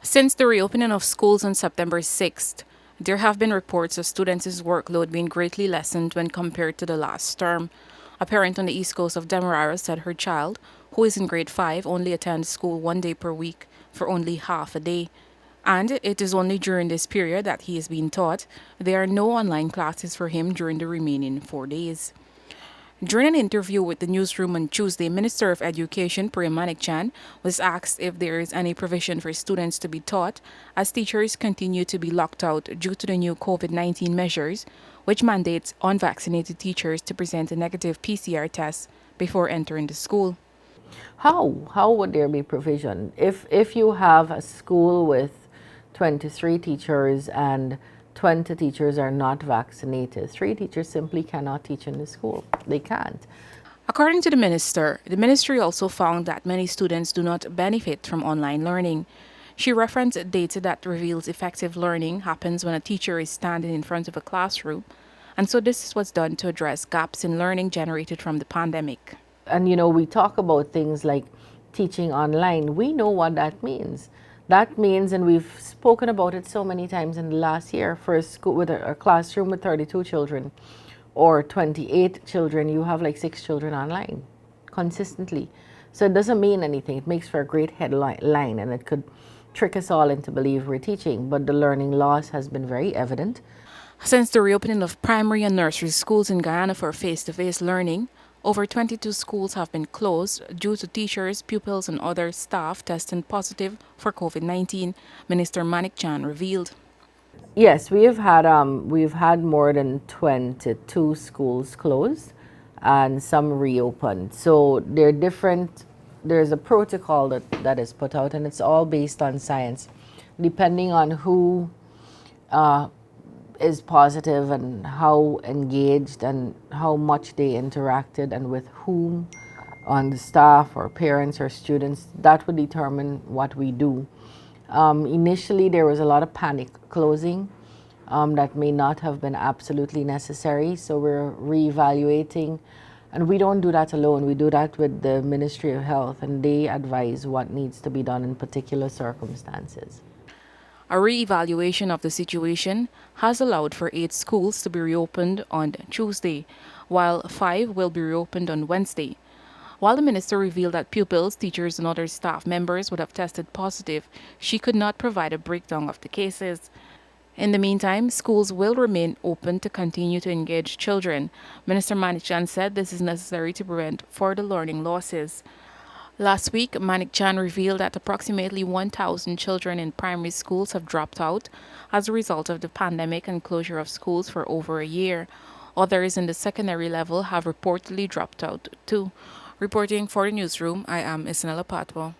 Since the reopening of schools on September 6th, there have been reports of students' workload being greatly lessened when compared to the last term. A parent on the east coast of Demerara said her child, who is in grade 5, only attends school 1 day per week for only half a day. And it is only during this period that he is being taught. There are no online classes for him during the remaining 4 days. During an interview with the newsroom on Tuesday, Minister of Education Priya Manickchand was asked if there is any provision for students to be taught as teachers continue to be locked out due to the new COVID-19 measures, which mandates unvaccinated teachers to present a negative PCR test before entering the school. How would there be provision if you have a school with 23 teachers and 20 teachers are not vaccinated? 3 teachers simply cannot teach in the school. They can't. According to the minister, the ministry also found that many students do not benefit from online learning. She referenced data that reveals effective learning happens when a teacher is standing in front of a classroom, and so this is what's done to address gaps in learning generated from the pandemic. And we talk about things like teaching online. We know what that means. That means, and we've spoken about it so many times in the last year, for a school with a classroom with 32 children or 28 children, you have like 6 children online consistently. So it doesn't mean anything. It makes for a great headline and it could trick us all into believe we're teaching, but the learning loss has been very evident. Since the reopening of primary and nursery schools in Guyana for face-to-face learning, over 22 schools have been closed due to teachers, pupils, and other staff testing positive for COVID-19, Minister Manickchand revealed. Yes, we've had more than 22 schools closed and some reopened. So they're different. There's a protocol that is put out, and it's all based on science. Depending on who is positive and how engaged and how much they interacted and with whom on the staff or parents or students, that would determine what we do. Initially, there was a lot of panic closing that may not have been absolutely necessary, so we're reevaluating. And we don't do that alone. We do that with the Ministry of Health, and they advise what needs to be done in particular circumstances. A re-evaluation of the situation has allowed for 8 schools to be reopened on Tuesday, while 5 will be reopened on Wednesday. While the minister revealed that pupils, teachers, and other staff members would have tested positive, she could not provide a breakdown of the cases. In the meantime, schools will remain open to continue to engage children. Minister Manickchand said this is necessary to prevent further learning losses. Last week, Manickchand revealed that approximately 1,000 children in primary schools have dropped out as a result of the pandemic and closure of schools for over a year. Others in the secondary level have reportedly dropped out too. Reporting for the newsroom, I am Isanella Patoir.